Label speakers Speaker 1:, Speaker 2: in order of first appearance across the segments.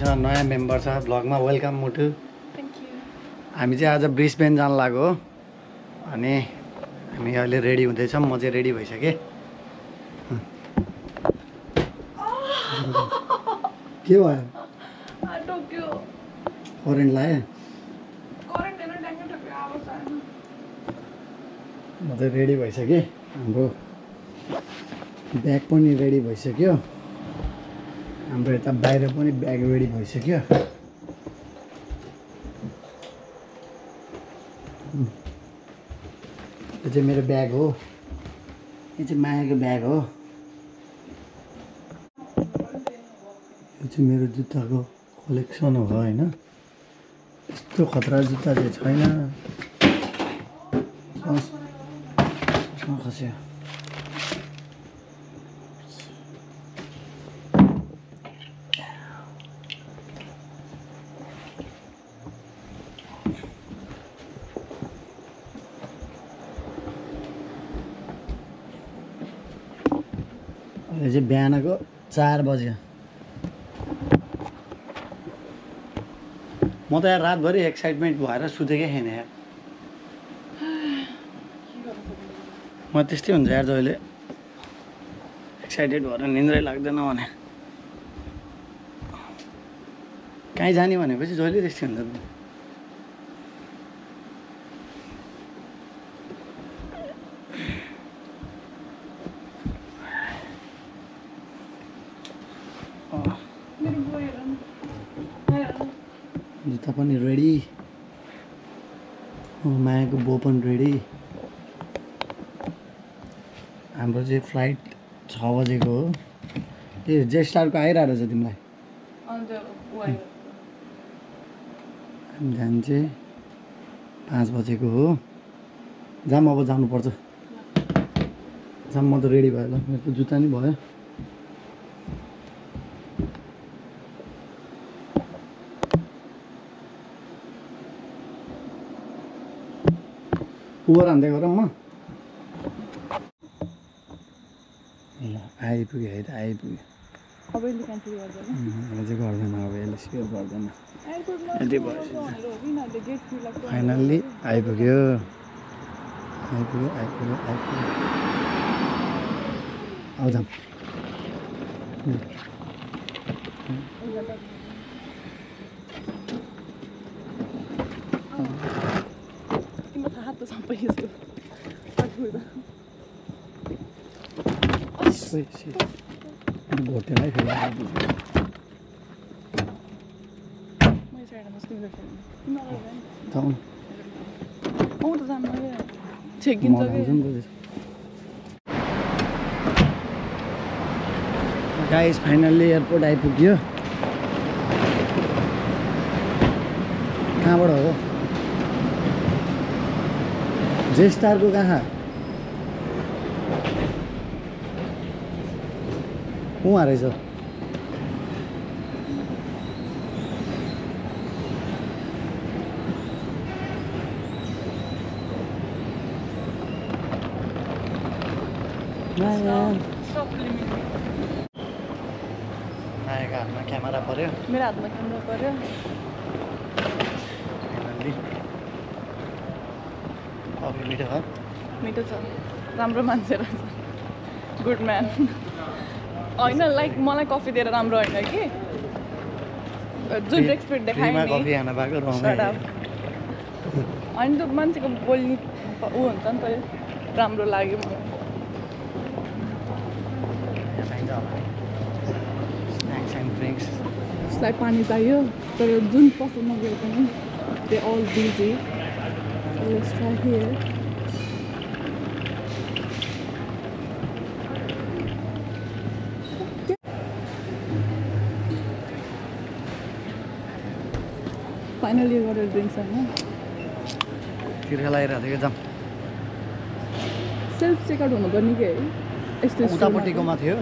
Speaker 1: हामीसँग नयाँ मेम्बर छ ब्लगमा। वेलकम मुटु।
Speaker 2: Thank you.
Speaker 1: हामी चाहिँ आज ब्रिस्बेन जान लाग्यो हो। अनि हामी अहिले रेडी हुँदैछौँ। म चाहिँ रेडी भइसकेँ। के भयो? करेन्ट लाग्यो? म चाहिँ रेडी भइसकेँ। हाम्रो ब्याग पनि रेडी भइसक्यो। हाम्रो यता बाहिर पनि ब्याग रेडी भइसक्यो। यो चाहिँ मेरो ब्याग हो। यो चाहिँ मायाको ब्याग हो। यो चाहिँ मेरो जुत्ताको कलेक्सन हो होइन। यस्तो खतरा जुत्ता चाहिँ छैन। खस्यो। अहिले चाहिँ बिहानको 4 बज्यो। म त यार रातभरि एक्साइटमेन्ट भएर सुतेकै छैन यार। म त्यस्तै हुन्छ यार जहिले एक्साइटेड भएर निन्द्रै लाग्दैन भने। कहीँ जाने भनेपछि जहिले त्यस्तै हुन्छ। जुत्ता पनि रेडी। मायाको बो पनि रेडी। हाम्रो चाहिँ फ्लाइट 6 बजेको हो। ए जेस्टारको आइरहेको छ तिमीलाई? हामी जानु चाहिँ 5 बजेको हो। जाम अब जानुपर्छ। जाम म त रेडी भयो ल। मेरो त जुत्ता नि भयो। उबर हान्दै गरौँ म। ल आइपुग्यो है त आइपुग्यो।
Speaker 2: अब यसले क्यान्सल गर्दैन।
Speaker 1: अहिले चाहिँ गर्दैन। अब यसले स्पेयर गर्दैन।
Speaker 2: यति भयो।
Speaker 1: फाइनल्ली आइपुग्यो। आइपुग्यो आइपुग्यो आइपुग्यो। आऊ जाम।
Speaker 2: तिम्रो थाहा त सबै यस्तो
Speaker 1: भोटेलाई फेरि गाइस फाइनल्ली एयरपोर्ट आइपुग्यो। कहाँबाट हो? जेस्टारको कहाँ? उहाँ रहेछ। नायको हातमा क्यामेरा पर्यो।
Speaker 2: मेरो हातमा क्यामेरा पर्यो।
Speaker 1: कफी मिठो छ?
Speaker 2: मिठो छ। राम्रो मान्छे रहेछ। Good man. होइन लाइक मलाई कफी दिएर राम्रो होइन कि जुन रेस्पेक्ट देखायो नि।
Speaker 1: कफी खान पाएको
Speaker 2: होइन त्यो मान्छेको बोल्ने ऊ हुन्छ नि त। राम्रो लाग्यो मलाई। उसलाई पानी चाहियो तर जुन पसलमा गयो पनि they all busy. Let's try here. Finally you got your drinks on, huh?
Speaker 1: तिर्खा लागिरहेको थियो जाम।
Speaker 2: सेल्फ चेकआउट हुनुपर्ने कि है? यस्तो
Speaker 1: उतापट्टिकोमा थियो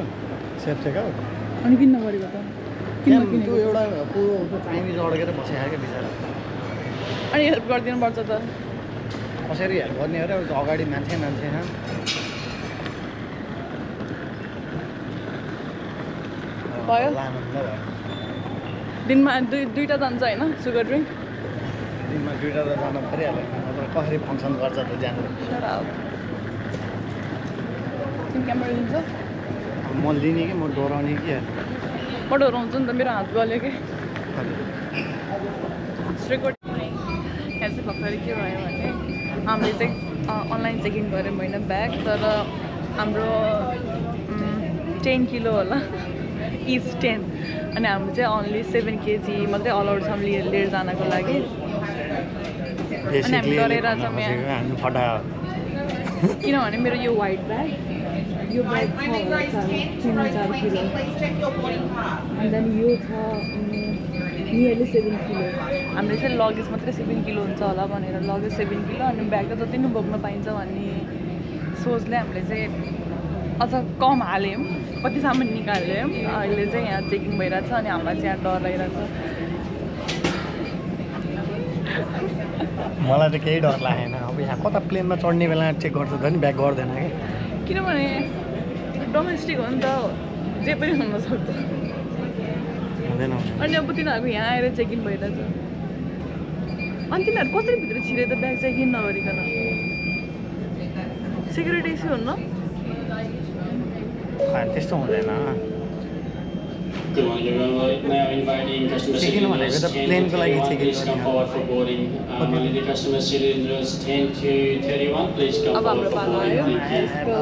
Speaker 1: सेल्फ चेकआउट।
Speaker 2: अनि किन नगरेको त? किन
Speaker 1: त्यो एउटा पुरो चाइनिज अड्केर बसेको क्या बिचरा।
Speaker 2: अनि हेल्प गरिदिनु पर्छ त।
Speaker 1: कसरी हेल्प गर्ने हो र? अगाडि मान्छे छ।
Speaker 2: भयो दिनमा दुईटा जान्छ होइन सुगर ड्रिङ्क
Speaker 1: दिनमा 2टा त जान परिहाल्यो नत्र कसरी फङ्सन गर्छ त जानु
Speaker 2: तिमी क्यामेरा लिन्छ
Speaker 1: म लिने कि म डराउने कि
Speaker 2: म डराउँछु नि त मेरो हात गल्यो कि यहाँ चाहिँ भर्खरै के भयो भने हामीले चाहिँ अनलाइन चेकिङ गऱ्यौँ होइन ब्याग तर हाम्रो 10 किलो होला इज 10 अनि हाम्रो चाहिँ ओन्ली 7 kg मात्रै अलाउड छ लिएर जानको लागि अनि हामी डरेर छौँ यहाँ किनभने मेरो यो वाइट ब्याग यो ब्याग छ 3-4 किलो अनि then यो छ नियरली 7 किलो हामीले चाहिँ लगेज मात्रै 7 किलो हुन्छ होला भनेर लगेज 7 किलो अनि ब्याग त जति नै बोक्न पाइन्छ भन्ने सोचले हामीले चाहिँ अझ कम हाल्यौँ कति सामान निकाल्यौँ अहिले चाहिँ यहाँ चेकिङ भइरहेछ अनि हामीलाई चाहिँ यहाँ डर लागिरहेछ
Speaker 1: मलाई त केही डर लागेन अब यहाँ कता प्लेनमा चढ्ने बेला चेक गर्छ त नि ब्याग गर्दैन कि
Speaker 2: किनभने डोमेस्टिक हो नि त जे पनि हुनसक्छ
Speaker 1: हुँदैन
Speaker 2: अनि अब तिनीहरूको यहाँ आएर चेक इन भइरहेछ अनि तिनीहरू कसरी भित्र छिरे त ब्याग चेक इन नगरिकन सेक्युरिटी इस्यु हुन्न
Speaker 1: त्यस्तो हुँदैन
Speaker 3: Good morning, everyone. Now inviting customers
Speaker 1: Check-in
Speaker 3: sitting in
Speaker 1: भनेको
Speaker 3: rows
Speaker 1: त
Speaker 3: 10
Speaker 1: प्लेनको लागि
Speaker 3: to 31.
Speaker 1: check-in
Speaker 3: Please come
Speaker 1: गर्ने
Speaker 3: forward for boarding. Only the customers seated in rows 10 to 31. Please come
Speaker 2: अब
Speaker 3: forward
Speaker 2: हाम्रो
Speaker 3: for
Speaker 2: पालो
Speaker 3: boarding.
Speaker 2: आयो
Speaker 3: Thank you.
Speaker 2: Let's go.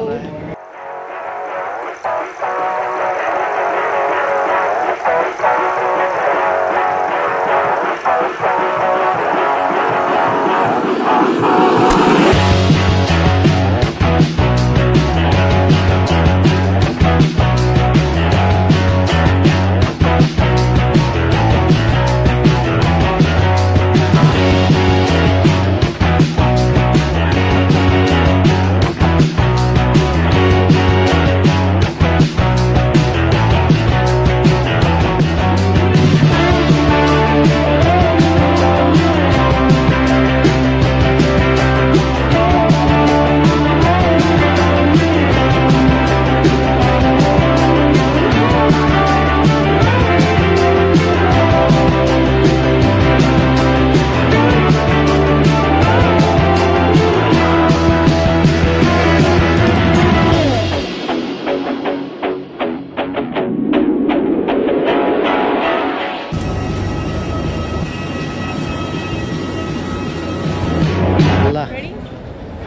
Speaker 2: Ready?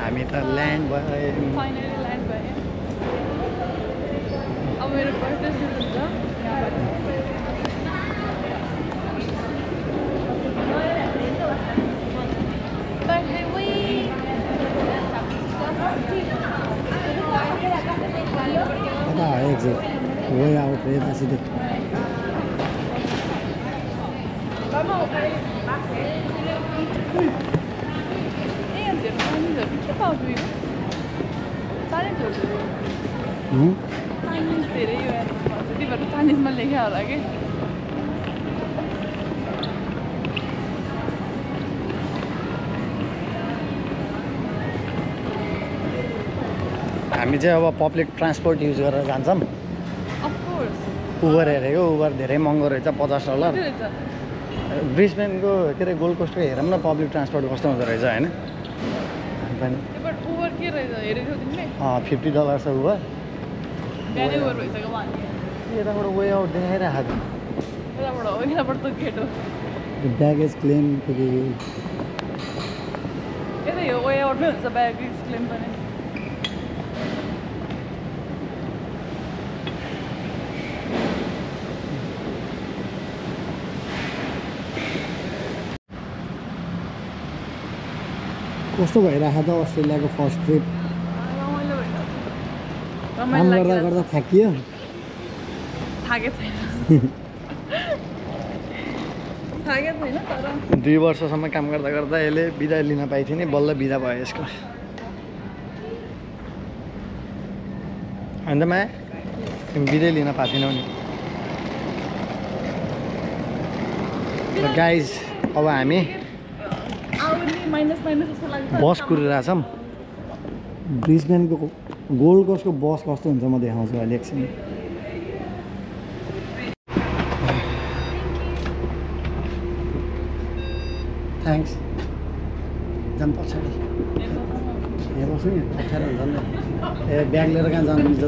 Speaker 1: हामी त ल्यान्ड भयो
Speaker 2: Finally land भयो अब मेरो बर्थडे सुरु हुन्छ यहाँबाट बर्थडे विक
Speaker 1: कता आयो एक्जिट वे आउट यता सिधै
Speaker 2: के पाउँछु यो साह्रै ठुलो चाइनिज धेरै यो त्यही भएर चाइनिजमा लेख्यो होला कि
Speaker 1: हामी चाहिँ अब पब्लिक ट्रान्सपोर्ट युज गरेर जान्छौँ
Speaker 2: अफकोर्स
Speaker 1: उबर हेरेको उबर धेरै महँगो रहेछ $50 ब्रिस्बेनको के अरे गोल्ड कोस्टको हेरौँ न पब्लिक ट्रान्सपोर्ट कस्तो हुँदो रहेछ होइन
Speaker 2: बट उबर के रहेछ हेरेको थियौ तिमीले
Speaker 1: $50 छ उबर
Speaker 2: बिहानै उबर भइसक्यो भने
Speaker 1: यताबाट वे आउट देखाइरहेको
Speaker 2: यताबाट हो यताबाट त गेट हो
Speaker 1: ब्यागेज क्लेम
Speaker 2: यतै हो वे आउटमै हुन्छ ब्यागेज क्लेम पनि
Speaker 1: कस्तो भइरहेको त अस्ट्रेलियाको फर्स्ट ट्रिप
Speaker 2: रमाइलो भइरहेछ
Speaker 1: काम
Speaker 2: रमाइलो
Speaker 1: गर्दा
Speaker 2: लागिरहेछ
Speaker 1: गर्दा थाकियो
Speaker 2: थाकेको छैन थाकेको छैन तर
Speaker 1: 2 वर्षसम्म काम गर्दा गर्दा यसले बिदा लिन पाइथ्यो नि बल्ल बिदा भयो यसको अन्त माया तिमी बिदै लिन पाएनौ नि गाइज अब हामी
Speaker 2: आउने माइनस जस्तो लाग्छ
Speaker 1: बस कुरिरहेछौँ ब्रिस्बेनको गोल्ड कोस्टको बस कस्तो हुन्छ म देखाउँछु अहिले एकछिन थ्याङ्क्स जाम पछाडि यहाँ बस्नु नि अप्ठ्यारो हुन्छ नि ए ब्याग लिएर कहाँ जानु मिल्छ त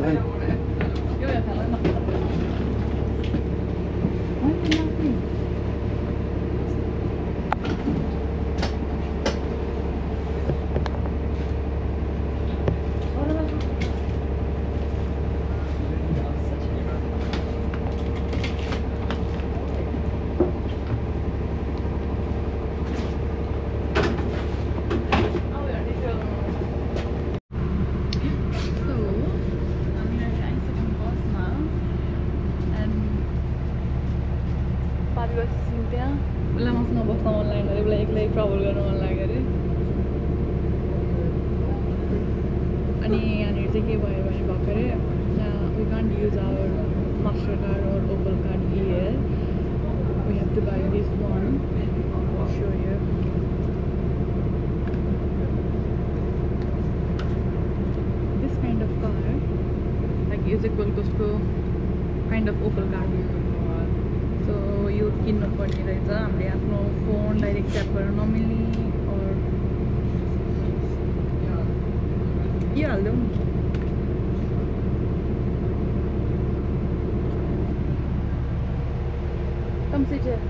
Speaker 2: ट्राभल गर्नु मन लाग्यो अरे अनि यहाँनिर चाहिँ के भयो भने भर्खरै we can't use our master card or opal card here we have to buy this one so here this kind of car like यो चाहिँ गोल्ड कोस्टको kind of opal card so यो किन्नुपर्ने रहेछ हामीले आफ्नो फोन डाइरेक्ट ट्याप गरेर नमिल्ने यो हालिदेऊ नि Come sit here.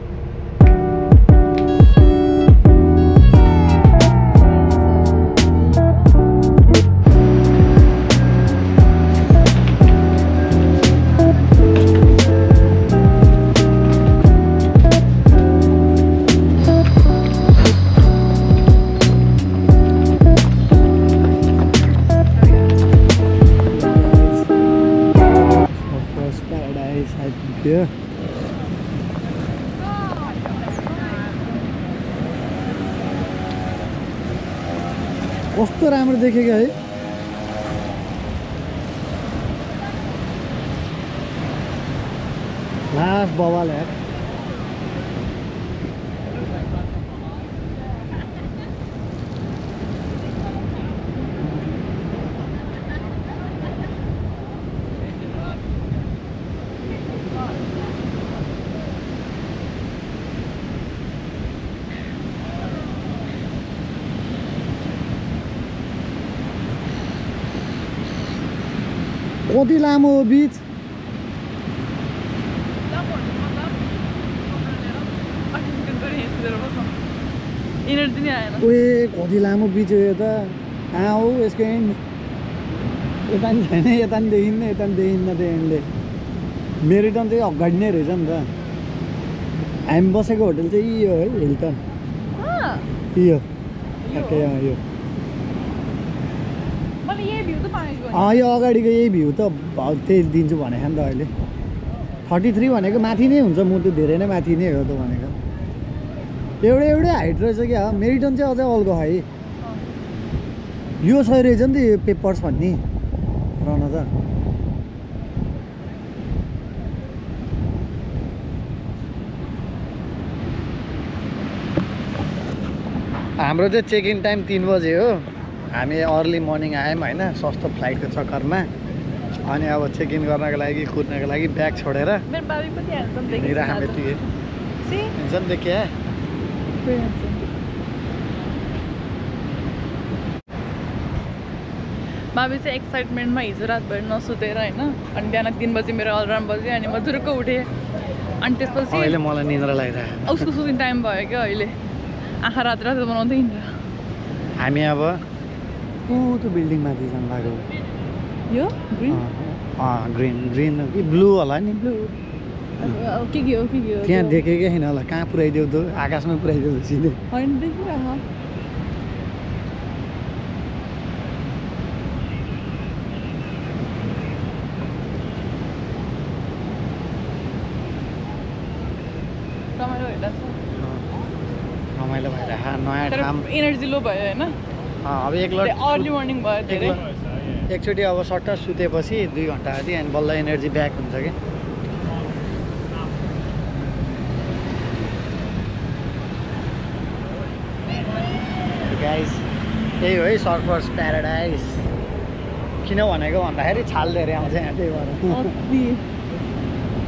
Speaker 1: Yeah. कस्तो राम्रो देखेको है लास्ट बवाल यार कति लामो हो बीच
Speaker 2: इनर्जी नै आएन
Speaker 1: ओए कति लामो बीच हो यो त कहाँ हो यसको एन्ड यता नि छैन यता नि देखिन्न यता नि देखिन्न त्यो एन्डले मेरिटन चाहिँ अगाडि नै रहेछ नि त हामी बसेको होटल चाहिँ यो है हिल्टन यो ठ्याक्कै यो यो अगाडिको यही भ्यू त त्यही दिन्छु भनेको नि त अहिले 33 भनेको माथि नै हुन्छ म त धेरै नै माथि नै हो त भनेको एउटै हाइट रहेछ क्या मेरिटन चाहिँ अझै अल्गो है यो सही रहेछ नि त यो पेपर्स भन्ने रहन त हाम्रो चाहिँ चेक इन टाइम 3 बजे हो हामी अर्ली मर्निङ आयौँ होइन सस्तो फ्लाइटको चक्करमा अनि अब चेक इन गर्नको लागि कुद्नको लागि ब्याग छोडेर देखिए
Speaker 2: बाबी चाहिँ एक्साइटमेन्टमा हिजो रातभरि नसुतेर होइन अनि बिहान 3 बजी मेरो अलार्म बज्यो अनि म जुरुक्क उठेँ अनि त्यसपछि
Speaker 1: अहिले मलाई निद्रा लागिरहेको
Speaker 2: उसको सुत्ने टाइम भयो क्या अहिले आँखा रात बनाउँदै हिँड्छ
Speaker 1: हामी अब त्यो बिल्डिङ माथि जानु लाग्यो
Speaker 2: यो
Speaker 1: ग्रिन कि ब्लू होला नि
Speaker 2: ब्लू के हो
Speaker 1: त्यहाँ देखेकै छैन होला कहाँ पुऱ्याइदेऊ त आकाशमा पुऱ्याइदेऊ सिधै
Speaker 2: होइन देखिरह
Speaker 1: रमाइलो भइरहेको नयाँ ठाउँ
Speaker 2: एनर्जी लो भयो होइन
Speaker 1: अब
Speaker 2: अर्ली मर्निङ भयो धेरै
Speaker 1: एकचोटि अब सट्ट सुतेपछि 2 घन्टा आदि अनि बल्ल एनर्जी ब्याक हुन्छ क्या गाइस त्यही हो है सर्फर्स प्याराडाइज किन भनेको भन्दाखेरि छाल धेरै आउँछ यहाँ त्यही भएर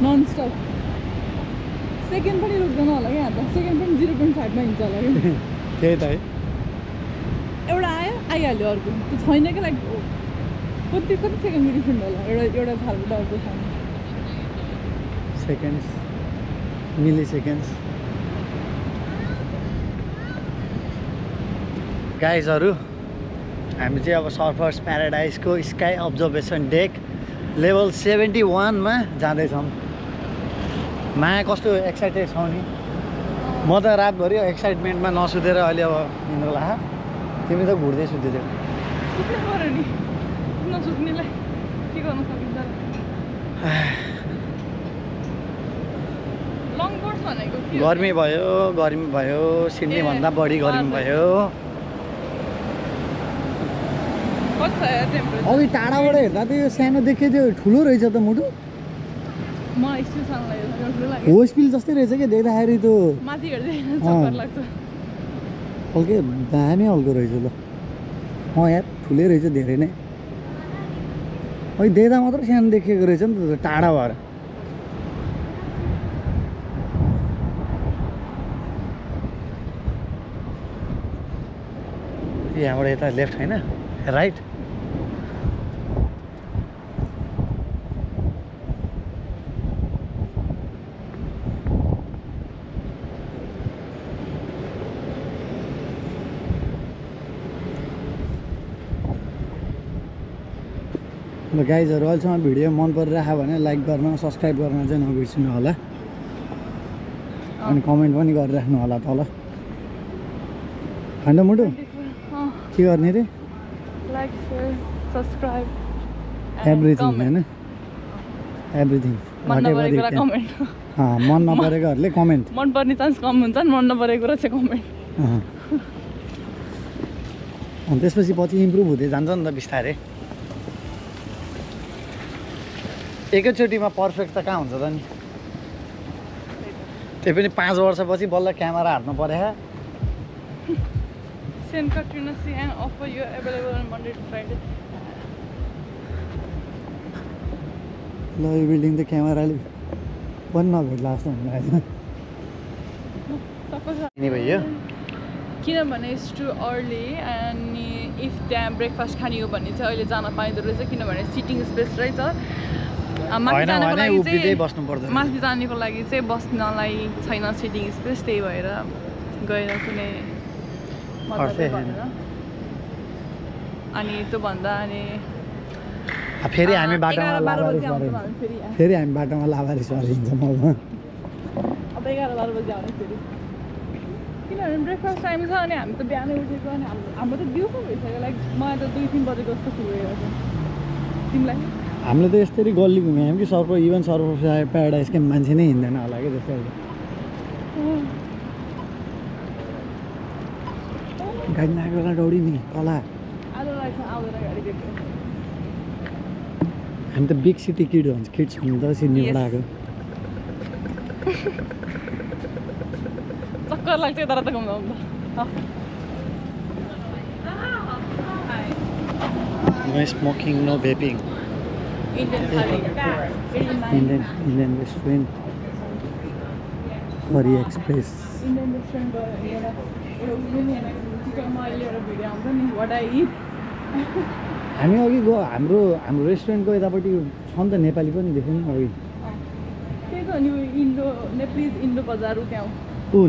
Speaker 2: नन स्टप सेकेन्ड पनि रोक्दैन होला क्या यहाँ त सेकेन्ड पनि 0.5 मा हिँड्छ होला कि
Speaker 1: त्यही त है
Speaker 2: एउटा आयो आइहाल्यो अर्को त्यो छैन क्या लाइक कति सेकेन्ड डिफ्रेन्ट होला एउटा खालको अर्को छैन
Speaker 1: सेकेन्ड्स मिली सेकेन्ड्स गाइजहरू हामी चाहिँ अब सर्फर्स प्याराडाइजको स्काई अब्जर्भेसन डेक लेभल 71 मा जाँदैछौँ माया कस्तो एक्साइटेड छौ नि म त रातभरि एक्साइटमेन्टमा नसुतेर अहिले अब निन्द्रा लाग्यो तिमी त घुर्दै सुतेथ्यौ
Speaker 2: सुत्नु पऱ्यो नि नसुत्नेलाई के गर्न सकिन्छ लङ बोर्ड भनेको के
Speaker 1: गर्मी भयो सिडनीभन्दा बढी गर्मी भयो
Speaker 2: कति छ यार टेम्परेचर
Speaker 1: अघि टाढाबाट हेर्दा त यो सानो देखेको थियो ठुलो रहेछ त मुटु
Speaker 2: मलाई स्टिल सानो लाग्यो
Speaker 1: हो स्पिल जस्तै रहेछ क्या देख्दाखेरि त
Speaker 2: माथि हेर्दै चक्कर लाग्छ
Speaker 1: हल्के दामी हल्को रहेछ ल यार ठुलै रहेछ धेरै नै अघि देख्दा मात्र सानो देखेको रहेछ नि त टाढा भएर यहाँबाट यता लेफ्ट होइन राइट ल गाइजहरू अहिलेसम्म भिडियो मन परिरहेको भने लाइक गर्न सब्सक्राइब गर्न चाहिँ नबिर्सिनु होला अनि कमेन्ट पनि गरिराख्नु होला तल खान्ड मुटु के गर्ने रे
Speaker 2: लाइक शेयर सब्सक्राइब
Speaker 1: एभ्रिथिङ होइन एभ्रिथिङ
Speaker 2: मन नपरेको कमेन्ट
Speaker 1: मन नपरेकोहरूले कमेन्ट
Speaker 2: मन पर्ने चान्स कम हुन्छ नि मन नपरेको र चाहिँ कमेन्ट
Speaker 1: अनि त्यसपछि पछि इम्प्रुभ हुँदै जान्छ नि त बिस्तारै एकैचोटिमा पर्फेक्ट त कहाँ हुन्छ त नि त्यही पनि 5 वर्षपछि बल्ल क्यामेरा हार्नु पर्यो
Speaker 2: Saint Katrina Sea and offer you available on Monday to Friday.
Speaker 1: ल यो बिल्डिङ त क्यामेराले पनि नभेट्ला जस्तो हुँदैन भइयो
Speaker 2: किनभने इट्स टु अर्ली अनि इफ त्यहाँ ब्रेकफास्ट खाने हो भने चाहिँ अहिले जान पाइँदो रहेछ किनभने सिटिङ स्पेस रहेछ माथि जानको लागि चाहिँ माथि जानेको लागि चाहिँ बस्नलाई छैन सिटिङ स्पेस त्यही भएर गएर कुनै अनि त्यो भन्दा अनि
Speaker 1: फेरि हामी बाटोमा लाभारी सरिन्छ
Speaker 2: अब 11-12 बजी आउने फेरि किनभने ब्रेकफास्ट टाइम छ अनि हामी त बिहानै उठेको अनि हाम्रो त दिउँसो भइसक्यो लाइक मलाई त 2-3 बजेको जस्तो फिल भइरहेको छ तिमीलाई
Speaker 1: हामीले त यस्तरी गल्ली घुम्यौँ कि इभन सर्फर प्याराडाइजकै मान्छे नै हिँड्दैन होला कि जस्तै गाडी नआएको बेला दौडी नि तल हामी त बिग सिटी किड भन्छ किड्स हुनु त सिडनीबाट आएको
Speaker 2: चक्कर लाग्छ तर त घुम्दा
Speaker 1: no smoking no vaping Indian restaurant curry express हामी अघि गयो हाम्रो रेस्टुरेन्टको यतापट्टि छ नि त नेपाली पनि देख्यौँ नि अघि
Speaker 2: त्यही त नि नेप्लिज इन्डो बजार त्यहाँ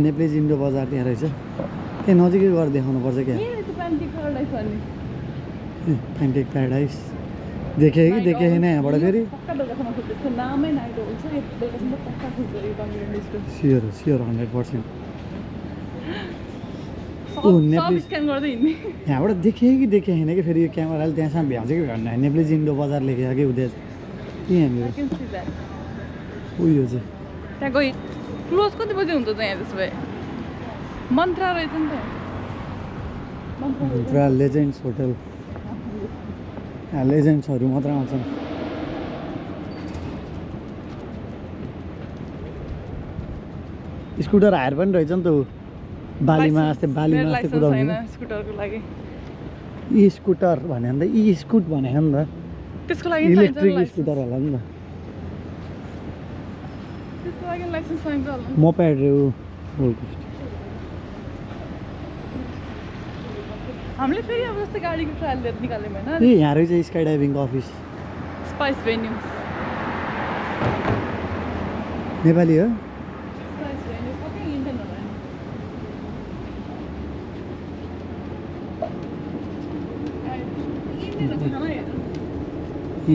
Speaker 1: नेप्लिज इन्डो बजार त्यहाँ रहेछ त्यहाँ नजिकै गएर देखाउनु पर्छ क्या प्यान्टेक प्याराडाइस देखेँ कि देखेँ यहाँबाट फेरि स्योर 100% यहाँबाट देखेँ कि देखेँ होइन कि फेरि यो क्यामेराले त्यहाँसम्म भ्याउँछ कि भ्याउनु नेप्लिज इन्डो बजार लेखेको कि उद्या यहाँनिर उयो चाहिँ
Speaker 2: त्यहाँ गई क्लोज कति बजी हुन्छ त यहाँ त्यसो भए मन्त्रा रहेछ नि त
Speaker 1: मन्त्रा लेजेन्ड्स होटल यहाँ लेजेन्ड्सहरू मात्र आउँछन् स्कुटर हायर पनि रहेछ नि त बालीमा बालीमा अस्ति कुदाउने
Speaker 2: स्कुटरको लागि
Speaker 1: ई स्कुटर भन्यो नि त ई स्कुट भनेको नि त
Speaker 2: त्यसको लागि
Speaker 1: इलेक्ट्रिक स्कुटर होला नि त
Speaker 2: ड्राइभिङ लाइसेन्स चाहिन्छ होला
Speaker 1: मोपेड रे गोल्ड कोस्ट
Speaker 2: हामीले फेरि अब जस्तै गाडीको ट्रायल लिएर निकाल्यौँ होइन
Speaker 1: ए यहाँ रहेछ स्काई डाइभिङको अफिस
Speaker 2: स्पाइस भेन्यू
Speaker 1: नेपाली हो
Speaker 2: स्पाइस भेन्यू सबै इन्डियन होला नि इन्डियन खाना हेर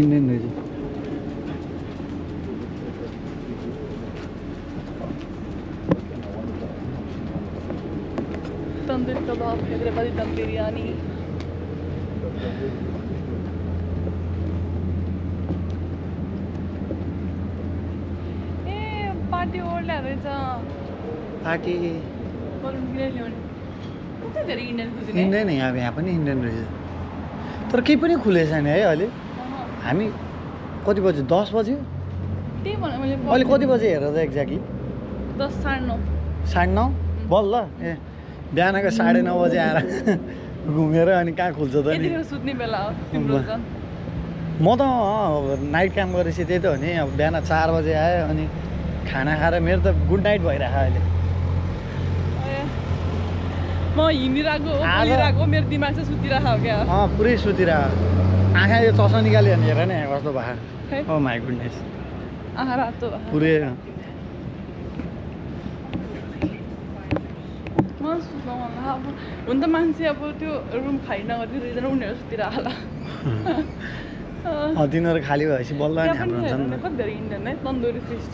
Speaker 1: इन्डियन रहेछ
Speaker 2: तंदूरी कबाब हैदराबादी दम बिरयानी ए पार्टी ओर्ल्या रहेछ
Speaker 1: पार्टी
Speaker 2: बलुन किन ल्याउने कति धेरै इन्डियन कुजिन
Speaker 1: इन्डियन यहाँ पनि इन्डियन रहेछ तर केही पनि खुलेको छैन है अहिले हामी कति बजे 10 बज्यो
Speaker 2: त्यही भने मैले
Speaker 1: अहिले कति बजे हेर त एक्ज्याक्टली
Speaker 2: 10 साढे 9
Speaker 1: 9:30 बल्ल ए बिहानको 9:30 बजे आएर घुमेर अनि कहाँ खुल्छ त नि
Speaker 2: यतिखेर सुत्ने बेला हो तिम्रो झन्
Speaker 1: म त नाइट काम गरेपछि त्यही त हो नि अब बिहान 4 बजे आयो अनि खाना खाएर मेरो त गुड नाइट भइरहेको अहिले
Speaker 2: म हिँडिरहेको हो बोलिरहेको मेरो दिमाग चाहिँ सुतिरहेको हो क्या
Speaker 1: पुरै सुतिरहेको आँखा यो चस्मा निकाल्यो भने हेर नि कस्तो भयो ओ माई गुडनेस
Speaker 2: आँखा रातो भयो
Speaker 1: पुरै
Speaker 2: मलाई सुत्न मन लाग्यो अब हुन त मान्छे अब त्यो रुम खाली नगरिदिँदैन उनीहरू सुतिरहेको होला
Speaker 1: तिनीहरू खाली भएपछि बल्ल नि
Speaker 2: त्यहाँ
Speaker 1: हाम्रो हुन्छ नि
Speaker 2: पनि कति धेरै इन्डियन है तन्दुरी फिस्ट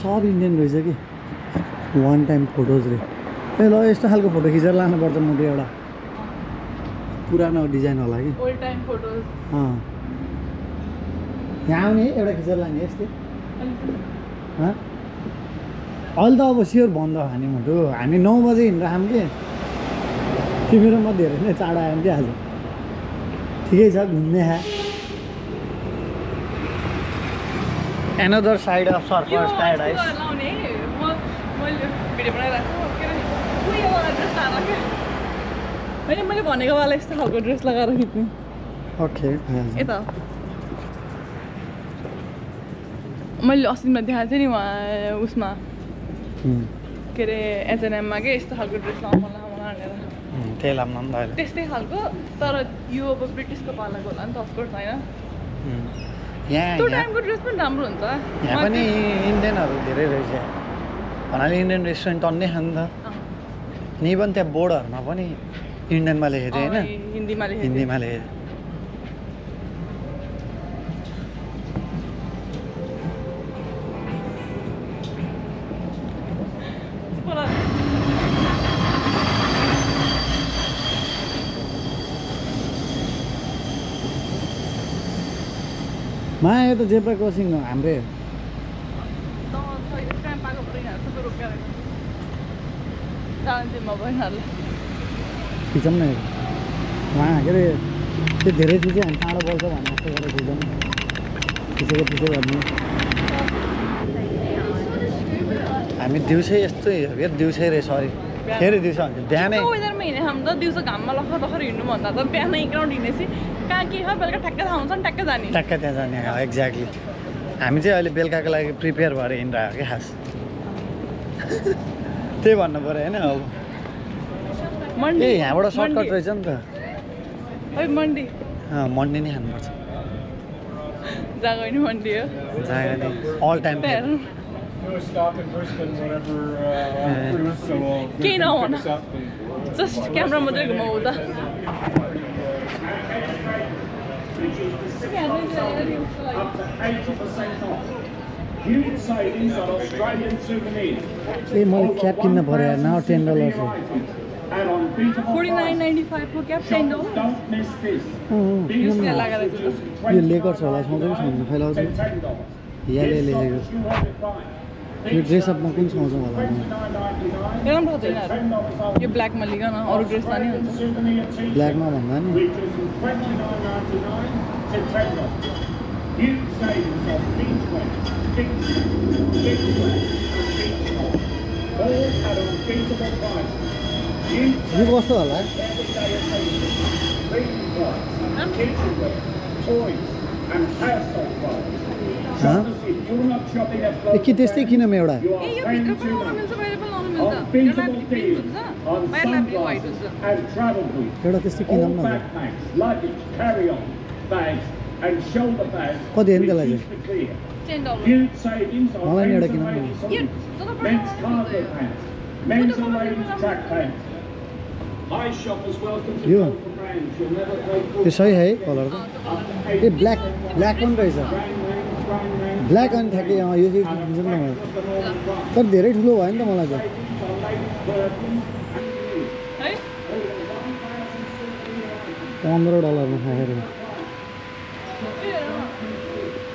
Speaker 1: सब इन्डियन रहेछ कि वान टाइम फोटोज रे ए ल यस्तो खालको फोटो खिचेर लानुपर्छ म त एउटा पुरानो डिजाइन होला कि
Speaker 2: ओल्ड टाइम फोटोज
Speaker 1: यहाँ आउने एउटा खिचेर लाने यस्तै अहिले त अब स्योर बन्द खाने मोटो हामी 9 बजे हिँडेर आऊँ कि तिमी र म धेरै नै चाँडो आयौँ कि आज ठिकै छ घुम्ने another side of surfers paradise
Speaker 2: लाउने मैले भिडियो बनाइरहेको के अरे उयो वाला ड्रेस लगाएर क्या होइन मैले भनेको वाला यस्तो खालको ड्रेस लगाएर खिच्ने
Speaker 1: ओके
Speaker 2: यता मैले अस्तिमा देखाएको थिएँ नि उहाँ उसमा के अरे एचएनएममा के यस्तो खालको ड्रेस लगाउनु भनेर
Speaker 1: त्यही लाउनु नि त अहिले
Speaker 2: त्यस्तै खालको तर यो अब ब्रिटिसको पालाको होला नि त अफकोर्स होइन त्यो टाइमको ड्रेस पनि राम्रो हुन्छ
Speaker 1: यहाँ पनि इन्डियनहरू धेरै रहेछ भन्नाले इन्डियन रेस्टुरेन्ट टन्नै खानु त अनि इभन त्यहाँ बोर्डहरूमा पनि इन्डियनमा लेखेको थियो होइन
Speaker 2: हिन्दीमा लेखेको
Speaker 1: हिन्दीमा लेखेको मा यो त जेब्रा क्रसिङ हो हाम्रै खिचौँ न उहाँ के अरे त्यो धेरै चिज हामी टाढो बोल्छ भने जस्तो गरेर खिचौँ खिचेको पछि भन्नु हामी दिउँसै यस्तै हो दिउँसै रे सरी फेरि दिउँसो भन्छ बिहानै
Speaker 2: वेदरमा हिँडेको हामी त दिउँसो घाममा लखर लखर हिँड्नुभन्दा त बिहान एक राउन्ड हिँडेपछि कहाँ के छ बेलुका ठ्याक्कै थाहा हुन्छ नि ट्याक्कै जाने
Speaker 1: ट्याक्कै त्यहाँ जाने एक्ज्याक्टली हामी चाहिँ अहिले बेलुकाको लागि प्रिपेयर भएर हिँडिरहेको क्या खास त्यही भन्नु पऱ्यो होइन अब ए यहाँबाट सर्टकट रहेछ नि त
Speaker 2: मन्डी
Speaker 1: मन्डी नै खानुपर्छ
Speaker 2: जागो नि मन्डी हो
Speaker 1: जागा नै all time
Speaker 4: We'll stop in Brisbane whenever cruise, so we'll
Speaker 2: Keep on.
Speaker 4: pick us up and
Speaker 2: just camera मात्रै घुमाउँदा
Speaker 4: huge savings on Australian souvenirs.
Speaker 1: ए मैले क्याप किन्न पऱ्यो यार न $10 हो
Speaker 4: And on beatable
Speaker 2: $49.95 for cap $10
Speaker 4: don't miss this.
Speaker 2: यसले लगाएर
Speaker 1: यो लेकर्स होला सोच्दै सम्झ फैलाउँछ यहाँले लेखेको यो ड्रेसअपमा कुन सोचौँ होला
Speaker 2: राम्रो छ यिनीहरू यो ब्ल्याकमा लिगन अरू ड्रेस लाने हुन्छ
Speaker 1: ब्ल्याकमा भन्दा नि
Speaker 4: Huge savings on beachwear, all at unbeatable prices.
Speaker 1: यो कस्तो होला
Speaker 4: Kitchenware, toys and household products. Shoppers, if you're not shopping at
Speaker 1: ए कि त्यस्तै किन एउटा
Speaker 4: you are
Speaker 2: ए यो
Speaker 4: paying
Speaker 2: भित्र
Speaker 4: too
Speaker 2: पनि लाउन
Speaker 4: much.
Speaker 2: मिल्छ बाहिर पनि लाउन मिल्छ
Speaker 4: Unbeatable
Speaker 2: एउटा
Speaker 4: deals
Speaker 2: हुन्छ
Speaker 4: on
Speaker 2: बाहिर व्हाइट हुन्छ
Speaker 4: sunglasses and travel boots.
Speaker 1: एउटा त्यस्तै किनौँ
Speaker 4: All
Speaker 1: न त
Speaker 4: backpacks, luggage, carry-on bags and shoulder bags.
Speaker 1: कति हो नि त्यसलाई
Speaker 4: reduced to clear.
Speaker 2: $10
Speaker 4: Huge savings on
Speaker 1: मलाई नि
Speaker 4: men's
Speaker 1: एउटा
Speaker 4: and
Speaker 1: किनौँ न।
Speaker 4: ladies'
Speaker 2: यो
Speaker 4: suits,
Speaker 2: जता
Speaker 4: men's cargo
Speaker 2: पनि
Speaker 4: pants, men's and ladies' track pants. Hi shoppers, welcome to
Speaker 1: यो
Speaker 4: Local Brands. You'll never pay full
Speaker 1: यो सही है कलर त ए ब्ल्याक ब्ल्याक पनि रहेछ
Speaker 4: brand name
Speaker 1: ब्ल्याक अनि ठ्याक्कै यो चाहिँ किन्छौँ न मलाई तर धेरै ठुलो भयो नि त मलाई त
Speaker 4: savings on ladies' perfumes and shoes.
Speaker 2: है
Speaker 1: $15 खाएर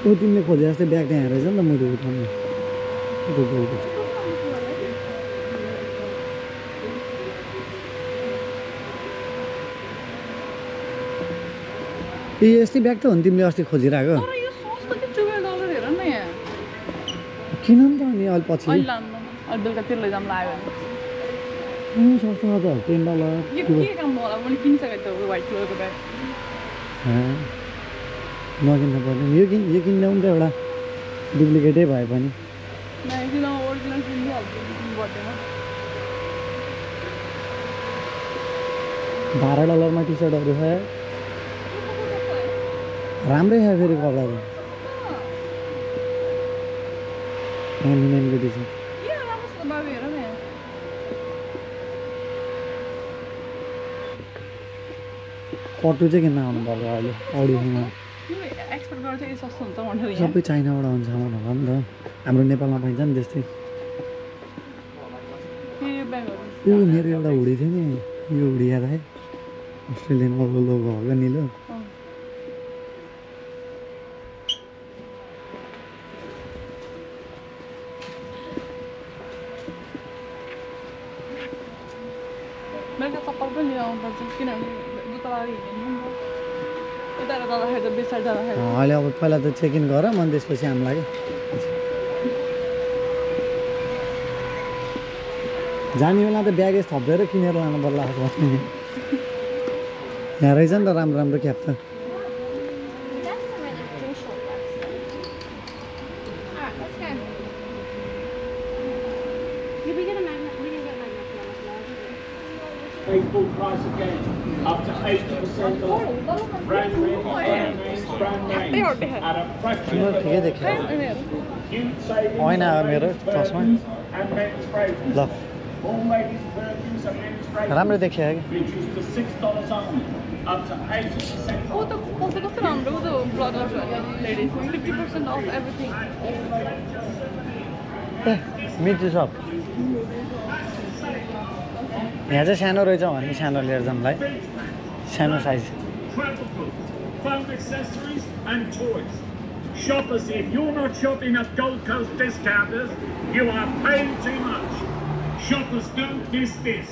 Speaker 1: ऊ तिमीले खोजे जस्तै ब्याग त्यहाँ रहेछ नि त मैले उठाउनु ए यस्तै ब्याग त हो नि तिमीले अस्ति खोजिरहेको
Speaker 2: तर यो सस्तो कि $12 हेर न यहाँ
Speaker 1: किन नि त अनि अहिले पछि
Speaker 2: अहिले लानु अहिले बेलुका तेल लैजाम लाग्यो
Speaker 1: सस्तोमा त $10
Speaker 2: यो के काम होला मैले किनिसकेको थिएँ व्हाइट कलरको ब्याग
Speaker 1: नकिन्नु पर्ने यो किन्दा पनि त एउटा डुप्लिकेटै भए पनि
Speaker 2: किन ओरिजिनल किनिदिइहाल्छु बर्थडेमा
Speaker 1: $12 टी सर्टहरू छ राम्रै छ फेरि कपडा त टी सर्ट
Speaker 2: के राम्रो छ बाबु हेर न यहाँ
Speaker 1: कटु चाहिँ किन्न आउनुपर्छ अहिले अडियोमा
Speaker 2: यो एक्सपोर्ट गरेर चाहिँ सस्तो हुन्छ भनेर यहाँ
Speaker 1: सबै चाइनाबाट हुन्छ सामान होला नि त हाम्रो नेपालमा पाइन्छ नि त्यस्तै
Speaker 2: यो ब्यागहरू
Speaker 1: ऊ मेरो एउटा हुडी थियो नि यो हुडी याद है अस्ट्रेलियन लोगो भएको निलो
Speaker 2: मेरो चप्पल पनि लिएर आउनुपर्छ किनभने जुत्ता लगाएर हिँड्नु नि त यता जाँदाखेरि त बिस्तारै जाँदाखेरि
Speaker 1: अहिले अब पहिला त चेक इन गर अनि त्यसपछि हामी लाग्यो जाने बेला त ब्यागेज थपेर किनेर लानु पर्ला यहाँ रहेछ नि त राम्रो राम्रो क्याप त
Speaker 4: Pay full price again, up to 80% off. Brand name, brand name, at a fraction
Speaker 1: तिम्रो
Speaker 4: of the
Speaker 1: ठिकै देख्यो
Speaker 4: huge savings
Speaker 1: होइन
Speaker 4: on
Speaker 1: मेरो
Speaker 4: ladies'
Speaker 1: चस्मा
Speaker 4: perfumes and men's fragrances.
Speaker 1: ल
Speaker 4: All ladies' perfumes and men's
Speaker 1: राम्रो
Speaker 4: fragrances
Speaker 1: देखियो कि
Speaker 4: reduced to $6 only, up to 80%
Speaker 2: ऊ
Speaker 4: off.
Speaker 2: त कस्तो कस्तो राम्रो ऊ त ब्लगर्स लेडिज 50% अफ एभ्रिथिङ
Speaker 1: ए मिठो सप यहाँ चाहिँ सानो रहेछ भने सानो लिएर जाऊँ है सानो size
Speaker 4: Travel books, phone accessories and toys. Shoppers, if you're not shopping at Gold Coast discounters, you are paying too much. Shoppers, don't miss this.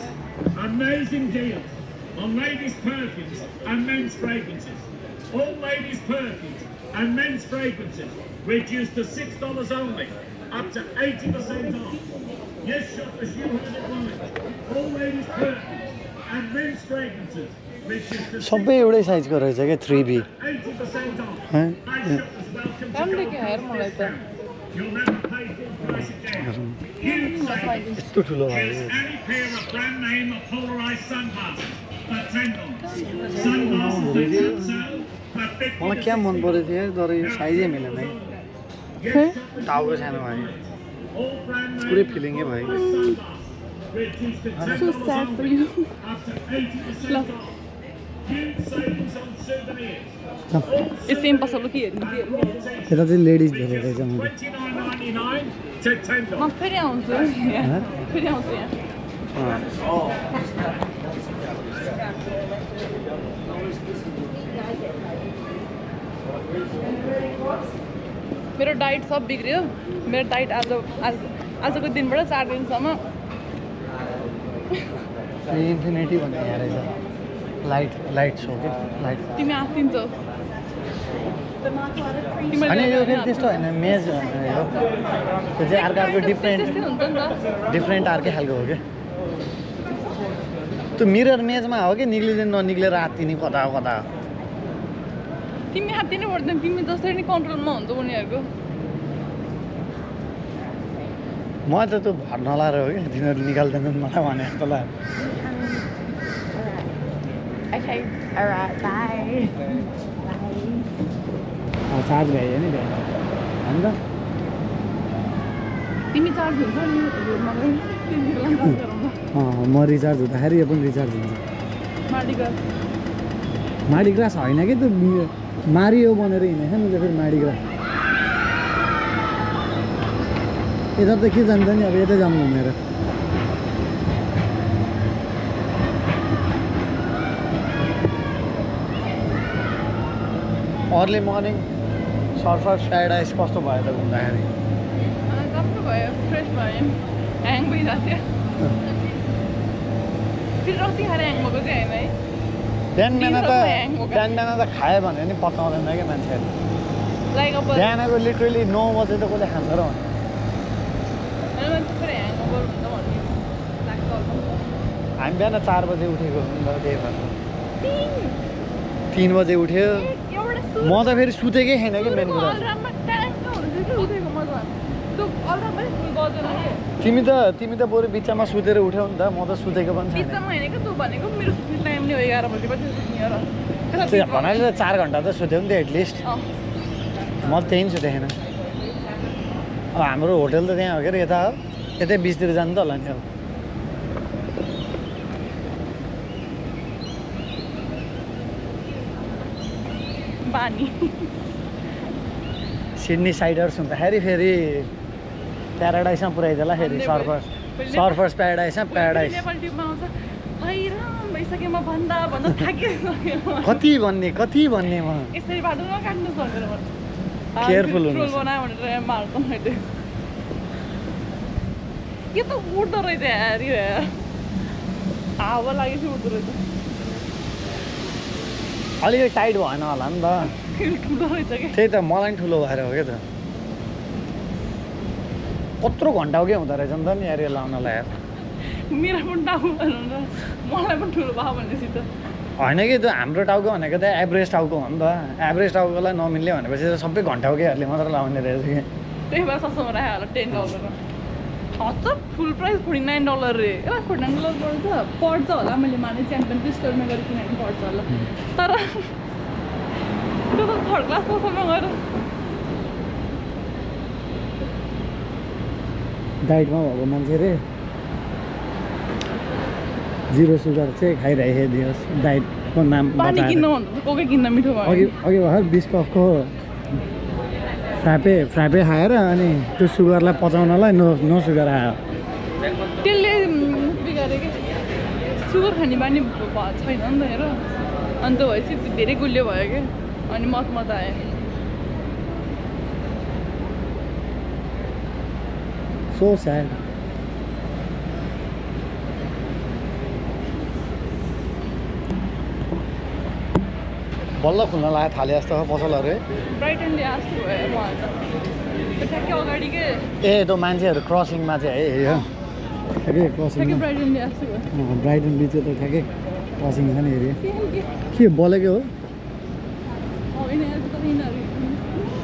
Speaker 4: Amazing deals on ladies' perfumes and men's fragrances. All ladies' perfumes and men's fragrances reduced to $6 only, up to 80% off. Yes, shoppers, you heard it right. All ladies' perfumes and men's fragrances reduced to
Speaker 1: सबै एउटै साइजको रहेछ क्या 3B
Speaker 4: 80% off.
Speaker 1: हैं?
Speaker 4: Hi shoppers, welcome to
Speaker 2: राम्रो
Speaker 4: Gold
Speaker 2: देखियो हेर मलाई त
Speaker 4: You'll never pay full price again. Huge savings.
Speaker 1: यस्तो ठुलो भयो
Speaker 4: Choose any pair of brand name or polarized sunglasses for $10. Sunglasses that don't sell for
Speaker 1: मलाई क्या मन परेको थियो तर यो साइजै मिलेन है टाउको सानो भयो
Speaker 4: all brand
Speaker 1: पुरै
Speaker 4: name
Speaker 1: फिलिङै भयो
Speaker 4: sunglasses reduced to
Speaker 2: So
Speaker 4: $10
Speaker 2: sad for
Speaker 4: only,
Speaker 2: you.
Speaker 4: up to 80% off. Huge savings on souvenirs.
Speaker 2: यो सेम पसल के हेर्नु के
Speaker 1: यता चाहिँ लेडिज धेरै रहेछ मैले
Speaker 4: $29.99 to $10.
Speaker 2: म फेरि आउँछु यहाँ फेरि आउँछु यहाँ मेरो डाइट सब बिग्रियो मेरो डाइट आजको दिनबाट 4 दिनसम्म
Speaker 1: इन्फिनिटी भन्ने यहाँ रहेछ लाइट सो के लाइट
Speaker 2: तिमी आत्तिन्छौ
Speaker 1: होइन यो फेरि त्यस्तो होइन मेज हो त्यो चाहिँ अर्को
Speaker 2: त्यस्तै
Speaker 1: डिफ्रेन्ट
Speaker 2: हुन्छ नि त
Speaker 1: डिफ्रेन्ट अर्कै खालको हो क्या त्यो मिरर मेजमा हो कि निक्लिँदैन ननिक्लेर आत्तिने कता कता
Speaker 2: तिमी हात्तिनै पर्दैन तिमी जसरी नै कन्ट्रोलमा हुन्छ उनीहरूको
Speaker 1: म त त्यो भर नलाएर हो कि तिनीहरू निकाल्दैनन् मलाई भने जस्तो लाग्यो
Speaker 2: Okay, alright, bye.
Speaker 1: चार्ज भ्यायो नि भ्याएन होइन त
Speaker 2: तिमी चार्ज हुन्छ नि मलाई 3 किलो चार्ज गरौँ
Speaker 1: म रिचार्ज हुँदाखेरि यो पनि रिचार्ज हुन्छ माडी ग्रास होइन कि त्यो मारियो बनेर हिँडेछ नि त फेरि माडी ग्रास यता त के जान्छ नि अब यतै जाउँ घुमेर अर्ली मर्निङ सर्फर प्याराडाइस कस्तो भयो त घुम्दाखेरि
Speaker 2: कस्तो भयो फ्रेस भयो ह्याङ भइरहेको थियो फेरि रक्सी खाएर ह्याङ भएको चाहिँ होइन है
Speaker 1: बिहान बिहान त खायो भने नि पचाउँदैन क्या मान्छेहरू
Speaker 2: लाइक अब
Speaker 1: बिहानको लिटरली 9 बजे त कसले खान्छ र
Speaker 2: फेरि ह्याङ ओभर हुन्छ भन्ने लाग्छ
Speaker 1: हामी बिहान 4 बजे उठेको हो नि त त्यही भएर 3 बजे उठ्यो म त फेरि सुतेकै छैन कि मेन कुरा तिमी त बरु बिचमा सुतेर उठ्यौ नि त म त सुतेको पनि छैन भन्नाले त 4 घन्टा त सुत्यो नि त एटलिस्ट म त्यही नि सुतेको छैन अब हाम्रो होटल त त्यहाँ हो के यता हो यतै बिचतिर जानु त होला नि अब सिडनी साइडर्स हुँदाखेरि फेरि प्याराडाइसमा पुऱ्याइदिएला फेरि सर्फर्स प्याराडाइसमा प्याराडाइस कति भन्ने म केयरफुल हुनु
Speaker 2: के त उड्दो रहेछ हावा लागेपछि उड्दो रहेछ
Speaker 1: अलिकति टाइट भएन होला नि त
Speaker 2: ठुलो रहेछ कि
Speaker 1: त्यही त मलाई पनि ठुलो भएर हो क्या त कत्रो घन्टा हो क्या हुँदो रहेछ नि त नि यार यो लाउनलाई यार
Speaker 2: मेरो पनि टाउको भन्नु मलाई पनि ठुलो भयो भनेपछि त
Speaker 1: होइन कि त्यो हाम्रो टाउको भनेको त एभरेज टाउको हो नि त एभरेज टाउकोलाई नमिल्ने भनेपछि त सबै घन्टाउकेहरूले मात्र लाउने रहेछ कि
Speaker 2: त्यही भएर सस्तोमा राख्यो होला $10 हच्च फुल प्राइस $49 रे ए $49 पर्छ होला मैले माने च्याम्पियन स्टोरमा गएर किने पनि पर्छ होला तर त्यो त थर्ड क्लास पसलमा गएर
Speaker 1: डाइटमा भएको मान्छे रे 0 सुगर चाहिँ खाइरहेको दियोस् डाइटको नाम
Speaker 2: पानी किन्न भन्दा कोकै किन्न मिठो भयो
Speaker 1: अघि भर्खर बिस्कफको फ्रापे खाएर अनि त्यो सुगरलाई पचाउनलाई नो सुगर आयो
Speaker 2: त्यसले बिगाऱ्यो कि सुगर खाने बानी छैन नि त हेर अन्त भएपछि धेरै गुलियो भयो क्या अनि मत आयो
Speaker 1: सो स्याड बल्ल खुल्न लाग्यो थाले जस्तो पसलहरू
Speaker 2: ब्राइटनले आस्तो भयो मलाई त ठ्याक्कै अगाडि के
Speaker 1: ए त्यो मान्छेहरू क्रसिङमा चाहिँ है यो ठ्याक्कै क्रसिङ
Speaker 2: ब्राइटनले आस्तो भयो
Speaker 1: ब्राइटन बिच त ठ्याक्कै क्रसिङ छ नि एरिया के बोलेको हो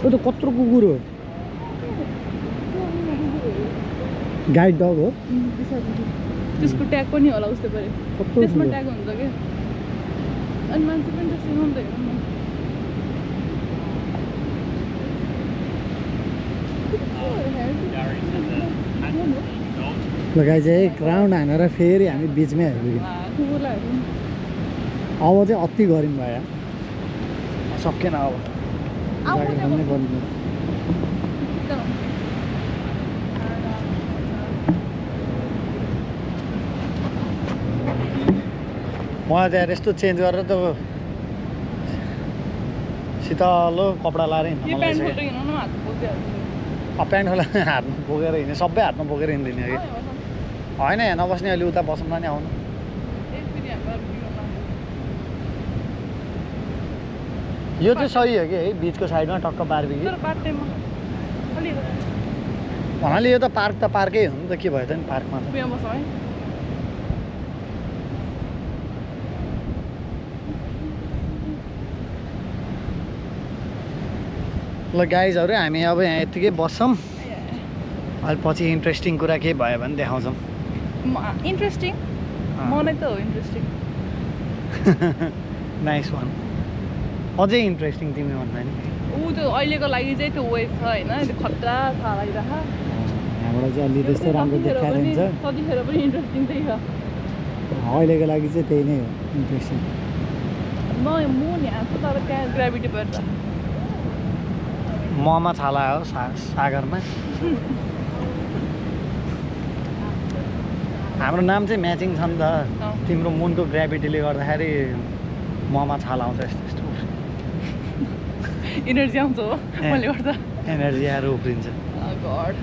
Speaker 1: ओ त कत्रो कुकुर हो गाइड डग हो
Speaker 2: त्यसको ट्याग पनि होला उस्तै पऱ्यो त्यसमा ट्याग हुन्छ क्या अनि मान्छे पनि त्यस्तै हुँदैन
Speaker 1: लगाइ चाहिँ ग्राउन्ड हानेर फेरि हामी बिचमै हाल्यो अब चाहिँ अति गरौँ भयो सकेन अब नै गर्नु मलाई त यस्तो चेन्ज गरेर त शीतलो कपडा लाएर हिँड्नु प्यान्ट होला हातमा बोकेर हिँड्ने सबै हातमा बोकेर हिँड्दिने कि होइन यहाँ नबस्ने अहिले उता बसौँला नि आउनु यो चाहिँ सही हो कि है बिचको साइडमा टक्क बार्बिक्यू भन्नाले यो त पार्कै हो नि त के भयो त नि पार्कमा ल गाइजहरू हामी अब यहाँ यत्तिकै बस्छौँ अहिले पछि इन्ट्रेस्टिङ कुरा केही भयो भने देखाउँछौँ।
Speaker 2: इन्ट्रेस्टिङ मलाई त हो इन्ट्रेस्टिङ।
Speaker 1: Nice one. अझै इन्ट्रेस्टिङ तिमी भन्दा नि
Speaker 2: ऊ त्यो अहिलेको लागि चाहिँ त्यो वेभ छ होइन त्यो खतरा छ लागिरहेको
Speaker 1: यहाँबाट चाहिँ अलि त्यस्तो राम्रो देखाएर हुन्छ।
Speaker 2: कतिखेर पनि इन्ट्रेस्टिङ त्यही छ।
Speaker 1: अहिलेको लागि चाहिँ त्यही नै हो इन्ट्रेस्टिङ।
Speaker 2: म नि हाँस्छु तर त्यहाँ ग्राभिटी पर्छ।
Speaker 1: ममा छाला हो सागरमा। हाम्रो नाम चाहिँ म्याचिङ छ नि त। तिम्रो मुनको ग्राभिटीले गर्दाखेरि ममा छाला आउँछ यस्तो यस्तो
Speaker 2: इनर्जी आउँछ हो मैले गर्दा।
Speaker 1: एनर्जी आएर उफ्रिन्छ।
Speaker 2: गड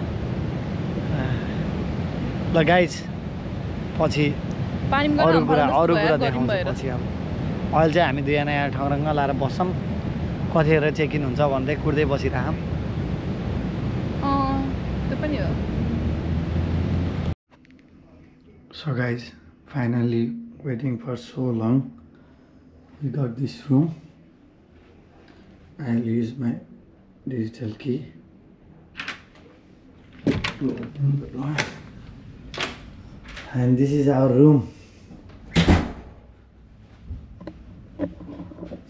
Speaker 1: ल गाइज पछि
Speaker 2: पानीमा
Speaker 1: अरू कुरा देखाउँछ पछि। अब अहिले चाहिँ हामी दुईजना यहाँ ठरङ्ग लाएर बस्छौँ। कतिखेर चेक इन हुन्छ भन्दै कुर्दै बसिरहौँ।
Speaker 2: त्यो पनि हो।
Speaker 1: So guys, finally waiting for so long, we got this room. I'll use my digital key to open the door. And this is our room.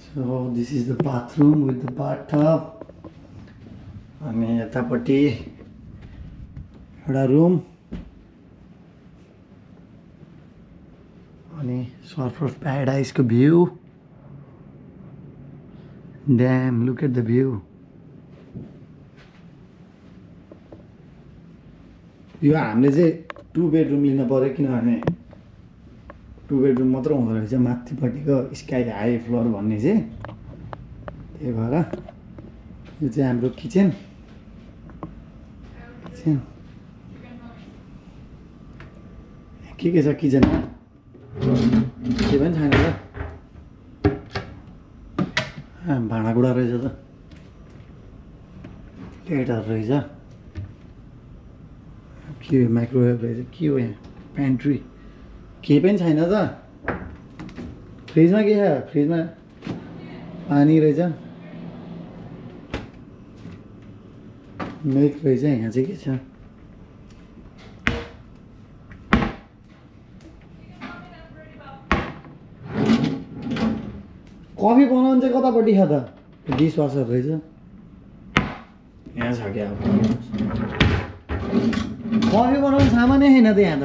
Speaker 1: So this is the bathroom with the bathtub. अनि यतापट्टि एउटा room अनि surf of प्याराडाइजको view. Damn look at the view. यो हामीले चाहिँ 2 bedroom लिनु पर्यो किनभने 2 बेडरुम मात्र हुँदो रहेछ माथिपट्टिको स्काई हाई फ्लोर भन्ने चाहिँ। त्यही भएर यो चाहिँ हाम्रो किचन। के छ किचनमा के पनि छैन त। भाँडाकुँडा रहेछ त, प्लेटहरू रहेछ, के माइक्रोवेभ रहेछ, के हो यहाँ पेन्ट्री केही पनि छैन त। फ्रिजमा के छ? फ्रिजमा पानी रहेछ, मिल्क रहेछ। यहाँ चाहिँ के छ? कफी बनाउनु चाहिँ कतापट्टि छ त? डिस वासर रहेछ यहाँ छ क्या। कफी बनाउनु सामानै छैन त यहाँ त।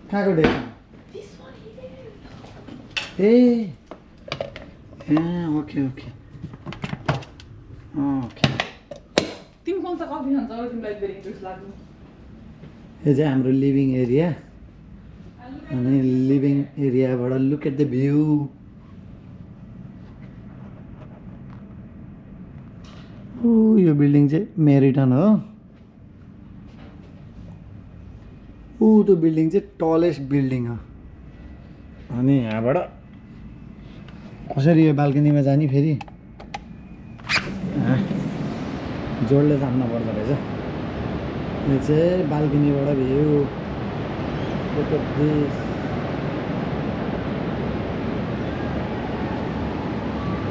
Speaker 1: कहाँको डेक? ए ओके ओके ओके।
Speaker 2: तिमी कुन चाहिँ कफी खान्छ तिमीलाई धेरै इन्ट्रेस्ट लाग्यो?
Speaker 1: यो चाहिँ हाम्रो लिभिङ एरिया। अनि लिभिङ एरियाबाट लुक एट द भ्यू। यो बिल्डिङ चाहिँ मेरिटन हो। त्यो बिल्डिङ चाहिँ टलेस्ट बिल्डिङ हो। अनि यहाँबाट कसरी यो बाल्कनीमा जाने फेरि जोडले तान्नु पर्दो रहेछ। यो चाहिँ बाल्कनीबाट view. Look at this.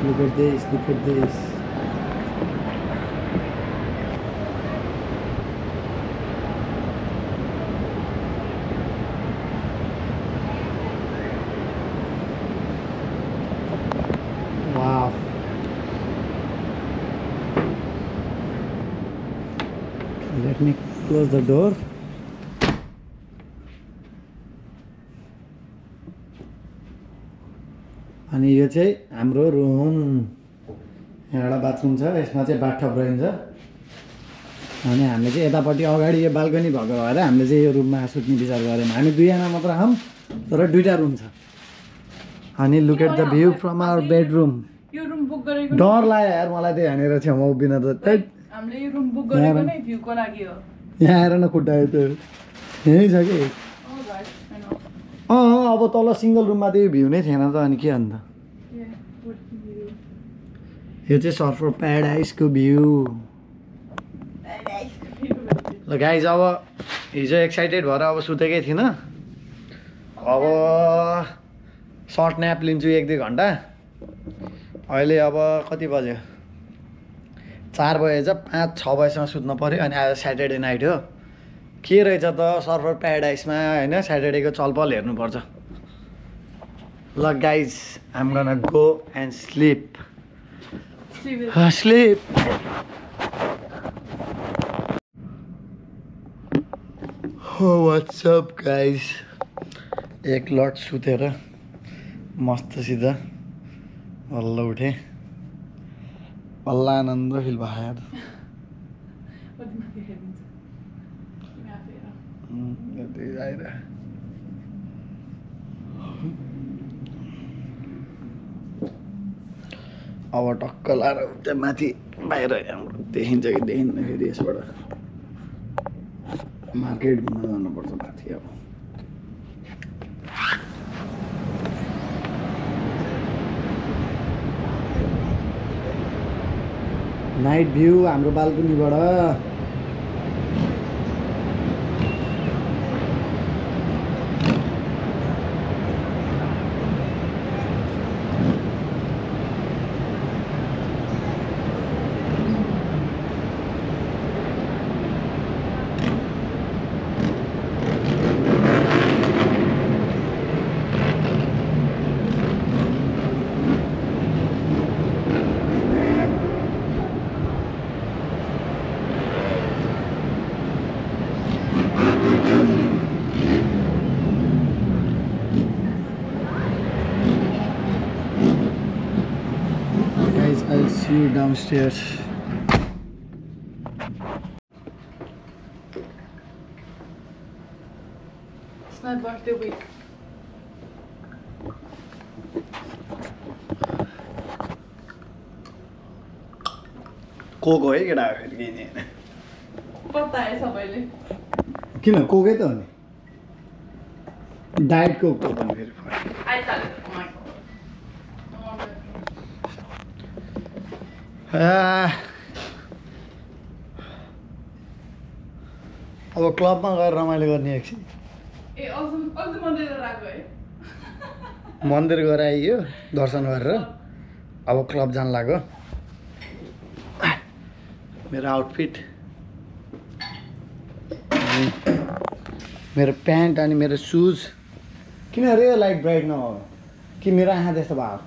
Speaker 1: Look at this. Look at this. Wow. Let me close the door. अनि यो चाहिँ हाम्रो रुम। यहाँ एउटा बाथरुम छ, यसमा चाहिँ बाथटब रहन्छ। अनि हामीले चाहिँ यतापट्टि अगाडि यो बाल्कनी भएको भएर हामीले चाहिँ यो रुममा सुत्ने विचार गऱ्यौँ। हामी दुईजना मात्र छौँ तर 2टा रुम छ। अनि look at the view from our bedroom.
Speaker 2: यो रुम बुक गरेको
Speaker 1: डर लाग्यो यार मलाई त यहाँनिर छेउमा उभिन त।
Speaker 2: हामीले यो रुम बुक गरेको नै भ्यूको लागि हो।
Speaker 1: यहाँ आएर नखुट्टायो त यहीँ छ कि। अब तल सिङ्गल रुममा त यो भ्यू नै थिएन त। अनि के अन्त यो चाहिँ सर्फ अफ प्याराडाइजको भ्यू। ल गाइज अब हिजो एक्साइटेड भएर अब सुतेकै थिइनँ। अब सर्ट न्याप लिन्छु 1-2 घन्टा। अहिले अब कति बज्यो? 4 बजेछ 5-6 बजेसम्म सुत्नु पऱ्यो अनि आज स्याटरडे नाइट हो के रहेछ त सर्फर प्याराडाइसमा होइन स्याटरडेको चलपल हेर्नुपर्छ ल गाइज आइम गना go and sleep sleep what's up guys एक लट सुतेर मस्तसित बल्ल उठेँ बल्ल आनन्द फिल भयो यार अब टक्क लाएर त्यहाँ माथि बाहिर देखिन्छ कि देखिन्न फेरि यसबाट मार्केट घुम्न जानुपर्छ माथि अब नाइट भ्यू हाम्रो बाल्कनीबाट I'll see you downstairs.
Speaker 2: It's my birthday week.
Speaker 1: Coke हो है केटा फेरि केही नि
Speaker 2: पत्ता है सबैले
Speaker 1: किन कोकै त हो नि डायट कोक त पनि फेरि अब क्लबमा गएर रमाइलो गर्ने एकछिन मन्दिर गएर आइयो दर्शन गरेर अब क्लब जान लाग्यो मेरो आउटफिट मेरो प्यान्ट अनि मेरो सुज किन रे लाइट ब्राइट नभयो कि मेरो आँखा त्यस्तो भयो